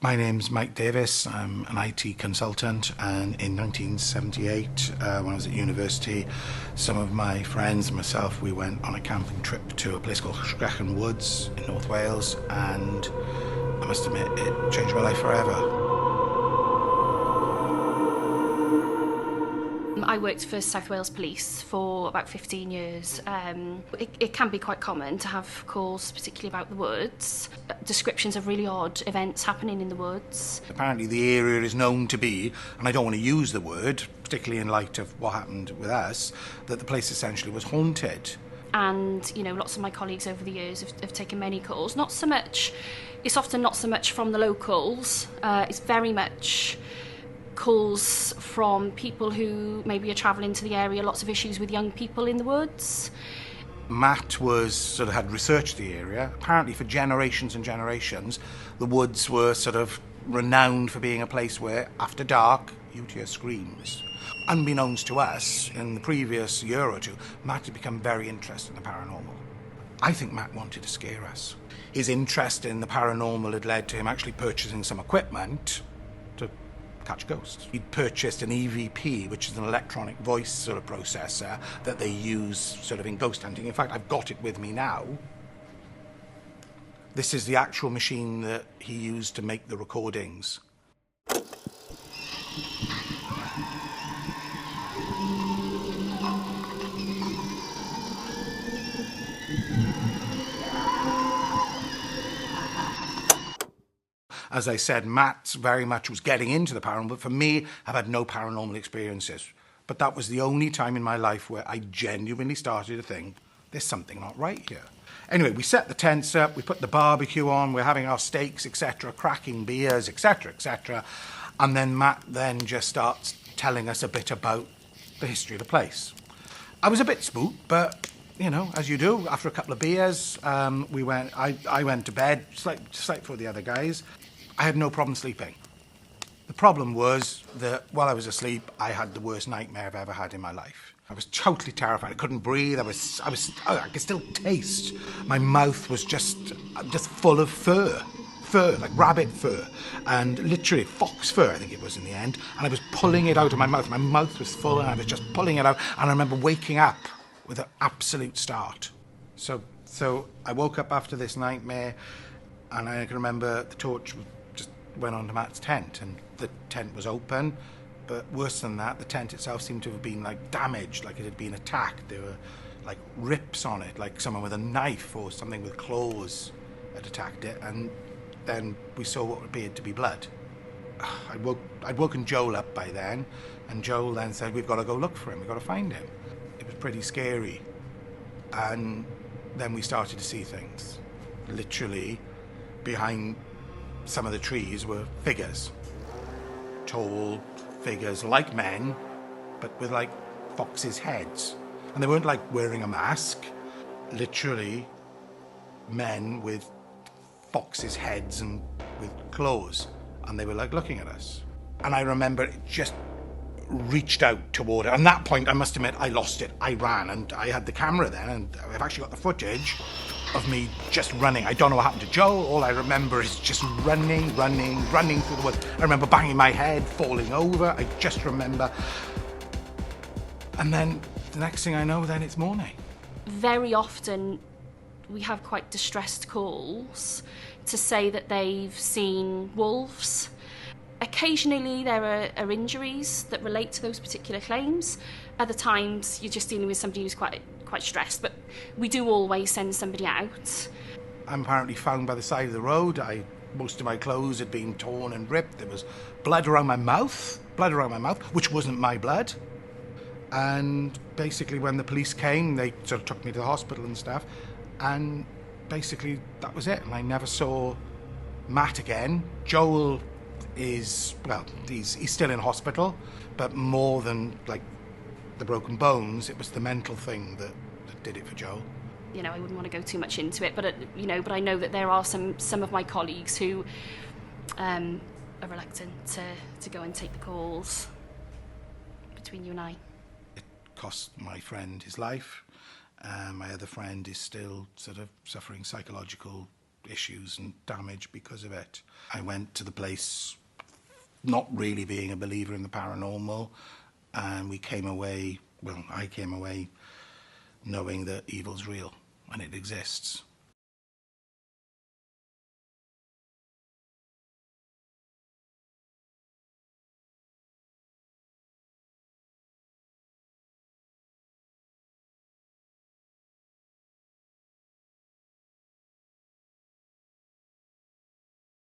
My name's Mike Davis. I'm an IT consultant, and in 1978, when I was at university, some of my friends and myself, we went on a camping trip to a place called Sgrechen Woods in North Wales, and I must admit, it changed my life forever. I worked for South Wales Police for about 15 years. It can be quite common to have calls, particularly about the woods, descriptions of really odd events happening in the woods. Apparently the area is known to be, and I don't want to use the word, particularly in light of what happened with us, that the place essentially was haunted. And, you know, lots of my colleagues over the years have taken many calls. Not so much, it's often not so much from the locals, it's very much calls from people who maybe are travelling to the area, lots of issues with young people in the woods. Matt had researched the area. Apparently for generations and generations, the woods were sort of renowned for being a place where, after dark, you'd hear screams. Unbeknownst to us, in the previous year or two, Matt had become very interested in the paranormal. I think Matt wanted to scare us. His interest in the paranormal had led to him actually purchasing some equipment to catch ghosts. He'd purchased an EVP, which is an electronic voice sort of processor that they use sort of in ghost hunting. In fact, I've got it with me now. This is the actual machine that he used to make the recordings. As I said, Matt very much was getting into the paranormal, but for me, I've had no paranormal experiences. But that was the only time in my life where I genuinely started to think, there's something not right here. Anyway, we set the tents up, we put the barbecue on, we're having our steaks, etc., cracking beers, etc., etc. And then Matt then just starts telling us a bit about the history of the place. I was a bit spooked, but, you know, as you do, after a couple of beers, I went to bed, just like for the other guys. I had no problem sleeping. The problem was that while I was asleep, I had the worst nightmare I've ever had in my life. I was totally terrified. I couldn't breathe. I could still taste. My mouth was just full of fur, like rabbit fur, and literally fox fur, I think it was in the end. And I was pulling it out of my mouth. My mouth was full, and I was just pulling it out. And I remember waking up with an absolute start. So I woke up after this nightmare, and I can remember the torch just went onto Matt's tent, and the tent was open, but worse than that, the tent itself seemed to have been like damaged, like it had been attacked. There were like rips on it, like someone with a knife or something with claws had attacked it, and then we saw what appeared to be blood. I'd woken Joel up by then, and Joel then said, we've got to go look for him, we've got to find him. It was pretty scary. And then we started to see things. Literally, behind some of the trees were figures. Tall figures like men, but with like foxes' heads. And they weren't like wearing a mask. Literally, men with foxes' heads and with claws. And they were like looking at us. And I remember it just reached out toward it. And at that point, I must admit, I lost it. I ran, and I had the camera then, and I've actually got the footage of me just running. I don't know what happened to Joe. All I remember is just running through the woods. I remember banging my head, falling over. I just remember. And then the next thing I know, then it's morning. Very often we have quite distressed calls to say that they've seen wolves. Occasionally there are injuries that relate to those particular claims. Other times you're just dealing with somebody who's quite stressed, but we do always send somebody out. I'm apparently found by the side of the road. Most of my clothes had been torn and ripped. There was blood around my mouth, which wasn't my blood. And basically when the police came, they sort of took me to the hospital and stuff, and basically that was it. And I never saw Matt again. Joel is, well, he's still in hospital, but more than like the broken bones, it was the mental thing that did it for Joel. You know, I wouldn't want to go too much into it, but but I know that there are some of my colleagues who are reluctant to go and take the calls. Between you and I, it cost my friend his life. My other friend is still sort of suffering psychological issues and damage because of it. I went to the place not really being a believer in the paranormal, and I came away knowing that evil's real and it exists.